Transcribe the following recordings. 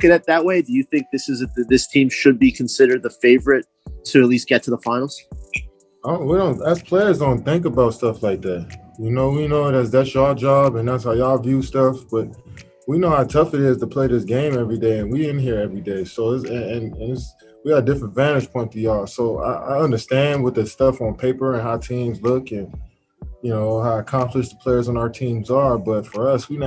at it that way? Do you think this team should be considered the favorite to at least get to the finals? We don't, as players, don't think about stuff like that. We know that's your job and that's how y'all view stuff. But we know how tough it is to play this game every day, and we in here every day. So we got a different vantage point to y'all. So I understand with the stuff on paper and how teams look, and how accomplished the players on our teams are. But for us, we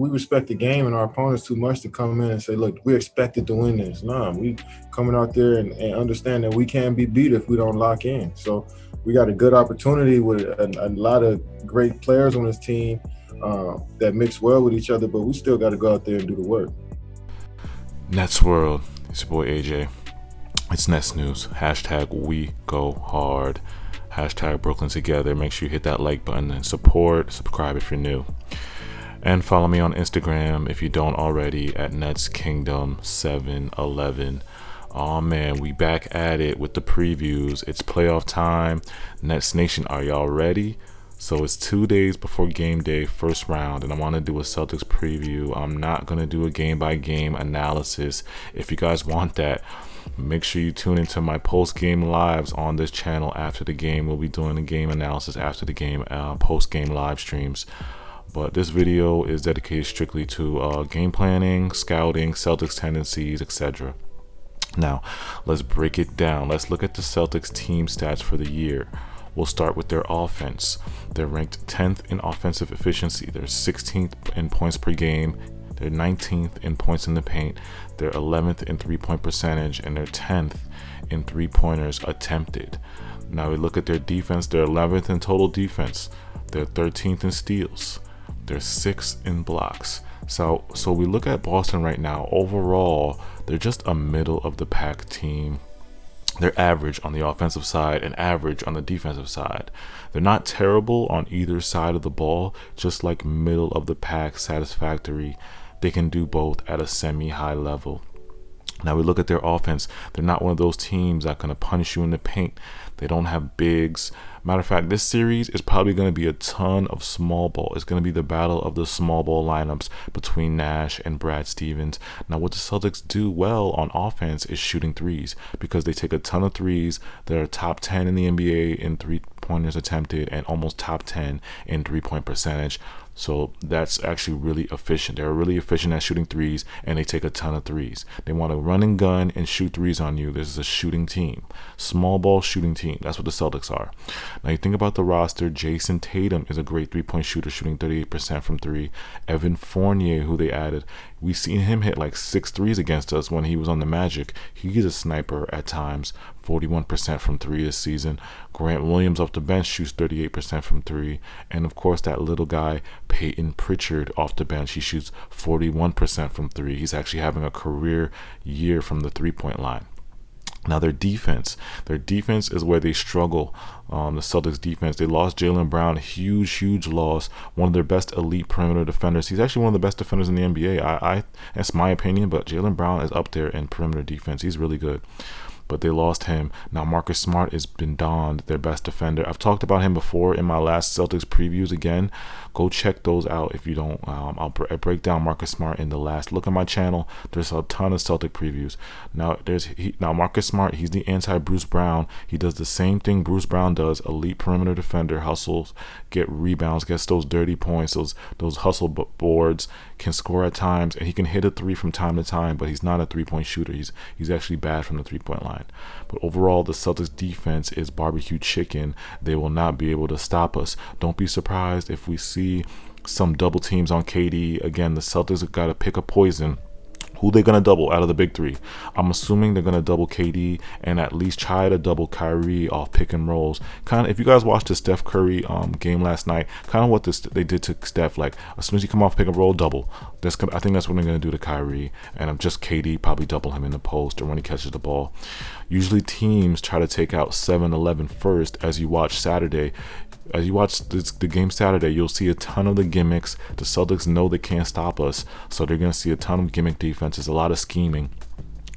respect the game and our opponents too much to come in and say, look, we expected to win this. Nah, we coming out there and understand that we can't be beat if we don't lock in. So we got a good opportunity with a lot of great players on this team that mix well with each other, but we still got to go out there and do the work. Nets World, it's your boy AJ. It's Nets News. # we go hard. # Brooklyn together. Make sure you hit that like button and subscribe if you're new. And follow me on Instagram if you don't already at Nets Kingdom 711. Oh man, we back at it with the previews. It's playoff time. Nets Nation, are y'all ready? So it's 2 days before game day, first round, and I want to do a Celtics preview. I'm not going to do a game-by-game analysis. If you guys want that, make sure you tune into my post-game lives on this channel after the game. We'll be doing a game analysis after the game, post-game live streams. But this video is dedicated strictly to game planning, scouting, Celtics tendencies, etc. Now, let's break it down. Let's look at the Celtics team stats for the year. We'll start with their offense. They're ranked 10th in offensive efficiency. They're 16th in points per game. They're 19th in points in the paint. They're 11th in three-point percentage, and they're 10th in three-pointers attempted. Now we look at their defense. They're 11th in total defense. They're 13th in steals. They're 6th in blocks. So we look at Boston right now. Overall, they're just a middle of the pack team. They're average on the offensive side and average on the defensive side. They're not terrible on either side of the ball, just like middle of the pack, satisfactory. They can do both at a semi-high level. Now we look at their offense. They're not one of those teams that are going to punish you in the paint. They don't have bigs. Matter of fact, this series is probably going to be a ton of small ball. It's going to be the battle of the small ball lineups between Nash and Brad Stevens. Now, what the Celtics do well on offense is shooting threes, because they take a ton of threes. They're top 10 in the NBA in three-pointers attempted and almost top 10 in three-point percentage. So that's actually really efficient. They're really efficient at shooting threes, and they take a ton of threes. They want to run and gun and shoot threes on you. This is a shooting team. Small ball shooting team. That's what the Celtics are. Now you think about the roster. Jason Tatum is a great three-point shooter, shooting 38% from three. Evan Fournier, who they added, we've seen him hit like 6 threes against us when he was on the Magic. He's a sniper at times. 41% from three this season. Grant Williams off the bench shoots 38% from three. And of course, that little guy, Peyton Pritchard, off the bench, he shoots 41% from three. He's actually having a career year from the three-point line. Now their defense is where they struggle. The Celtics defense, they lost Jaylen Brown, huge loss. One of their best elite perimeter defenders. He's actually one of the best defenders in the NBA. That's my opinion, but Jaylen Brown is up there in perimeter defense. He's really good. But they lost him. Now Marcus Smart has been donned, their best defender. I've talked about him before in my last Celtics previews. Again, go check those out if you don't. I break down Marcus Smart in the last. Look at my channel. There's a ton of Celtic previews. Now Marcus Smart, he's the anti-Bruce Brown. He does the same thing Bruce Brown does. Elite perimeter defender, hustles, get rebounds, gets those dirty points, those hustle boards, can score at times, and he can hit a three from time to time, but he's not a three-point shooter. He's actually bad from the three-point line. But overall, the Celtics defense is barbecue chicken. They will not be able to stop us. Don't be surprised if we see some double teams on KD. Again, the Celtics have got to pick a poison. Who they going to double out of the big three? I'm assuming they're going to double KD and at least try to double Kyrie off pick and rolls. Kind of, if you guys watched the Steph Curry game last night, kind of what they did to Steph, like as soon as you come off pick and roll, double. I think that's what they're going to do to Kyrie, and I'm just KD, probably double him in the post or when he catches the ball. Usually teams try to take out 7-11 first. As you watch the game Saturday, you'll see a ton of the gimmicks. The Celtics know they can't stop us, so they're going to see a ton of gimmick defenses, a lot of scheming.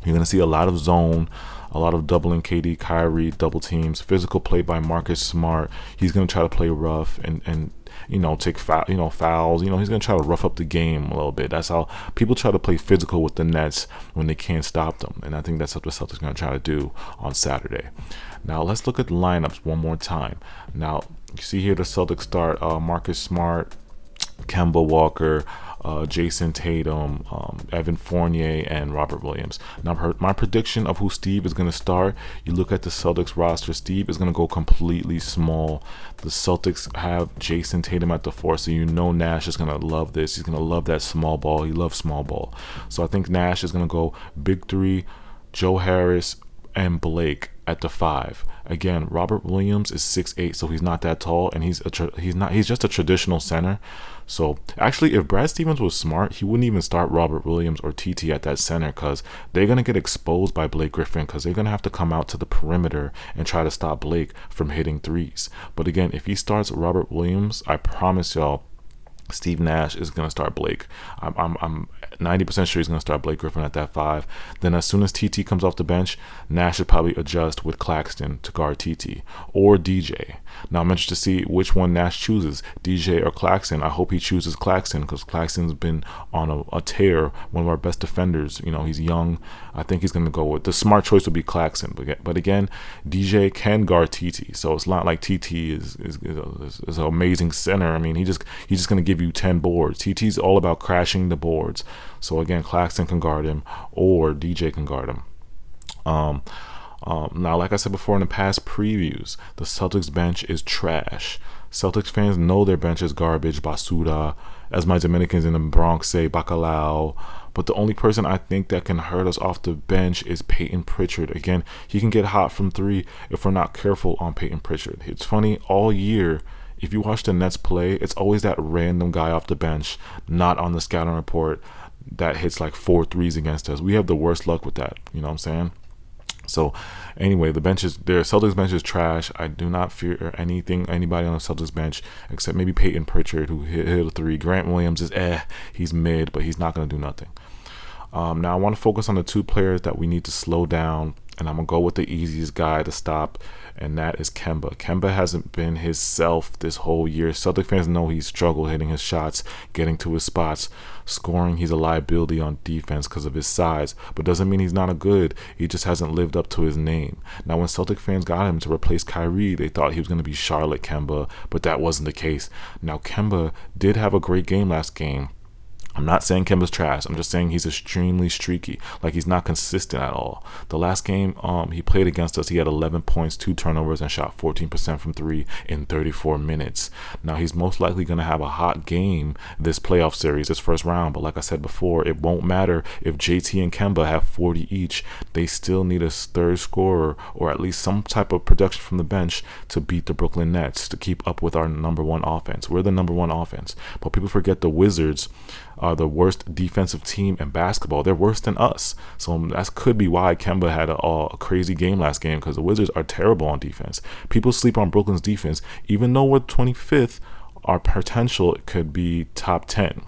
You're going to see a lot of zone, a lot of doubling KD, Kyrie, double teams, physical play by Marcus Smart. He's going to try to play rough and take fouls. He's going to try to rough up the game a little bit. That's how people try to play physical with the Nets when they can't stop them. And I think that's what the Celtics are going to try to do on Saturday. Now, let's look at the lineups one more time. Now, you see here the Celtics start Marcus Smart, Kemba Walker, Jason Tatum, Evan Fournier, and Robert Williams. Now, my prediction of who Steve is going to start, you look at the Celtics roster, Steve is going to go completely small. The Celtics have Jason Tatum at the 4, so Nash is going to love this. He's going to love that small ball. He loves small ball. So I think Nash is going to go big 3, Joe Harris, and Blake at the 5. Again, Robert Williams is 6'8", so he's not that tall, and he's just a traditional center. So actually, if Brad Stevens was smart, he wouldn't even start Robert Williams or TT at that center, because they're going to get exposed by Blake Griffin, because they're going to have to come out to the perimeter and try to stop Blake from hitting threes. But again, if he starts Robert Williams, I promise y'all, Steve Nash is going to start Blake. I'm 90% sure he's going to start Blake Griffin at that 5. Then as soon as TT comes off the bench, Nash should probably adjust with Claxton to guard TT or DJ. Now I'm interested to see which one Nash chooses, DJ or Claxton. I hope he chooses Claxton, because Claxton's been on a tear, one of our best defenders. He's young. I think he's going to go with the smart choice would be Claxton. But again, DJ can guard TT, so it's not like TT is an amazing center. I mean, he's just going to give you 10 boards. TT's all about crashing the boards. So again, Claxton can guard him or DJ can guard him. Now, like I said before in the past previews, the Celtics bench is trash. Celtics fans know their bench is garbage, basura, as my Dominicans in the Bronx say, bacalao. But the only person I think that can hurt us off the bench is Peyton Pritchard. Again, he can get hot from 3 if we're not careful on Peyton Pritchard. It's funny, all year, if you watch the Nets play, it's always that random guy off the bench, not on the scouting report, that hits like 4 threes against us. We have the worst luck with that. You know what I'm saying? So anyway, their Celtics bench is trash. I do not fear anybody on the Celtics bench except maybe Peyton Pritchard, who hit a 3. Grant Williams is he's mid, but he's not going to do nothing. Now I want to focus on the 2 players that we need to slow down, and I'm going to go with the easiest guy to stop, and that is Kemba. Kemba hasn't been his self this whole year. Celtic fans know he's struggled hitting his shots, getting to his spots, scoring. He's a liability on defense because of his size, but doesn't mean he's not a good. He just hasn't lived up to his name. Now, when Celtic fans got him to replace Kyrie, they thought he was going to be Charlotte Kemba, but that wasn't the case. Now, Kemba did have a great game last game. I'm not saying Kemba's trash. I'm just saying he's extremely streaky. Like, he's not consistent at all. The last game he played against us, he had 11 points, 2 turnovers, and shot 14% from 3 in 34 minutes. Now, he's most likely going to have a hot game this playoff series, this first round. But like I said before, it won't matter if JT and Kemba have 40 each. They still need a third scorer or at least some type of production from the bench to beat the Brooklyn Nets, to keep up with our number 1 offense. We're the number 1 offense. But people forget the Wizards are the worst defensive team in basketball. They're worse than us. So that could be why Kemba had a crazy game last game, because the Wizards are terrible on defense. People sleep on Brooklyn's defense. Even though we're 25th, our potential could be top 10.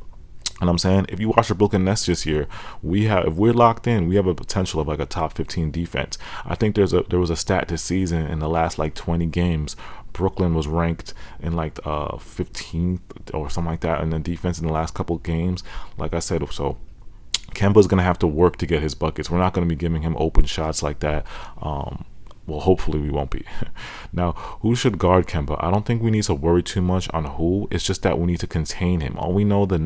And I'm saying, if you watch the Brooklyn Nets this year, if we're locked in, we have a potential of like a top 15 defense. I think there was a stat this season in the last like 20 games, Brooklyn was ranked in like 15th or something like that in the defense in the last couple of games. Like I said, so Kemba's going to have to work to get his buckets. We're not going to be giving him open shots like that. Well, hopefully we won't be. Now, who should guard Kemba? I don't think we need to worry too much on who. It's just that we need to contain him. We already know the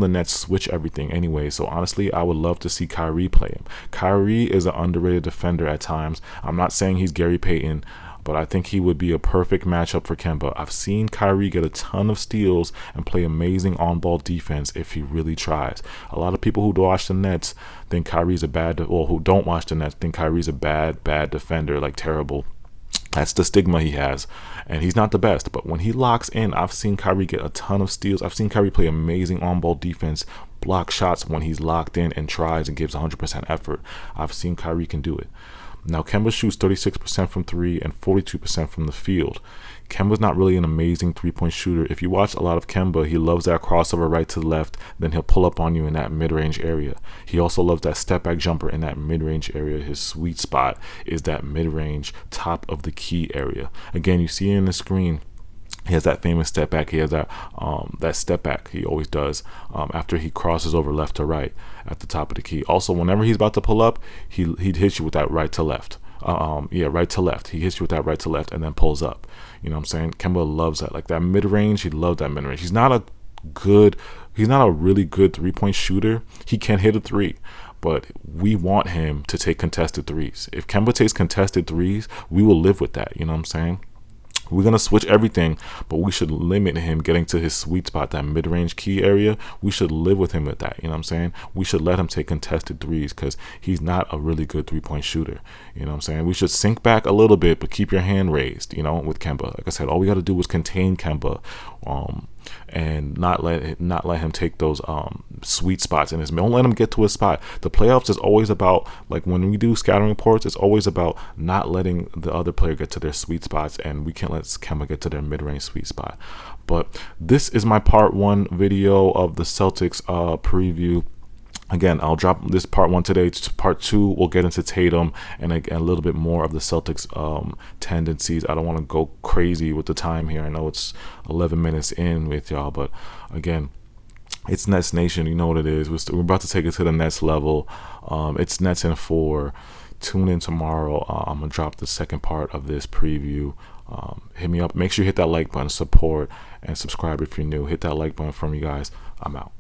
Nets switch everything anyway. So honestly, I would love to see Kyrie play him. Kyrie is an underrated defender at times. I'm not saying he's Gary Payton, but I think he would be a perfect matchup for Kemba. I've seen Kyrie get a ton of steals and play amazing on-ball defense if he really tries. A lot of people who watch the Nets think Kyrie's who don't watch the Nets think Kyrie's a bad defender, like terrible. That's the stigma he has, and he's not the best. But when he locks in, I've seen Kyrie get a ton of steals. I've seen Kyrie play amazing on-ball defense, block shots when he's locked in and tries and gives 100% effort. I've seen Kyrie can do it. Now, Kemba shoots 36% from 3 and 42% from the field. Kemba's not really an amazing three-point shooter. If you watch a lot of Kemba, he loves that crossover right to the left, then he'll pull up on you in that mid-range area. He also loves that step-back jumper in that mid-range area. His sweet spot is that mid-range top of the key area. Again, you see in the screen, he has that famous step back. He has that step back he always does after he crosses over left to right at the top of the key. Also, whenever he's about to pull up, he'd hit you with that right to left. Right to left. He hits you with that right to left and then pulls up. You know what I'm saying? Kemba loves that. Like that mid range, he loves that mid range. He's not a really good 3-point shooter. He can hit a three, but we want him to take contested threes. If Kemba takes contested threes, we will live with that. You know what I'm saying? We're going to switch everything, but we should limit him getting to his sweet spot, that mid-range key area. We should live with him with that, you know what I'm saying? We should let him take contested threes because he's not a really good 3-point shooter, you know what I'm saying? We should sink back a little bit, but keep your hand raised, you know, with Kemba. Like I said, all we got to do is contain Kemba and not let him take those sweet spots in his. Don't let him get to his spot. The playoffs is always about, like when we do scouting reports, it's always about not letting the other player get to their sweet spots, and we can't let Kemba get to their mid-range sweet spot. But this is my part 1 video of the Celtics preview. Again, I'll drop this part 1 today. Part 2, we'll get into Tatum and a little bit more of the Celtics tendencies. I don't want to go crazy with the time here. I know it's 11 minutes in with y'all, but again, it's Nets Nation. You know what it is. We're about to take it to the Nets level. It's Nets in 4. Tune in tomorrow. I'm going to drop the second part of this preview. Hit me up. Make sure you hit that like button, support, and subscribe if you're new. Hit that like button from you guys. I'm out.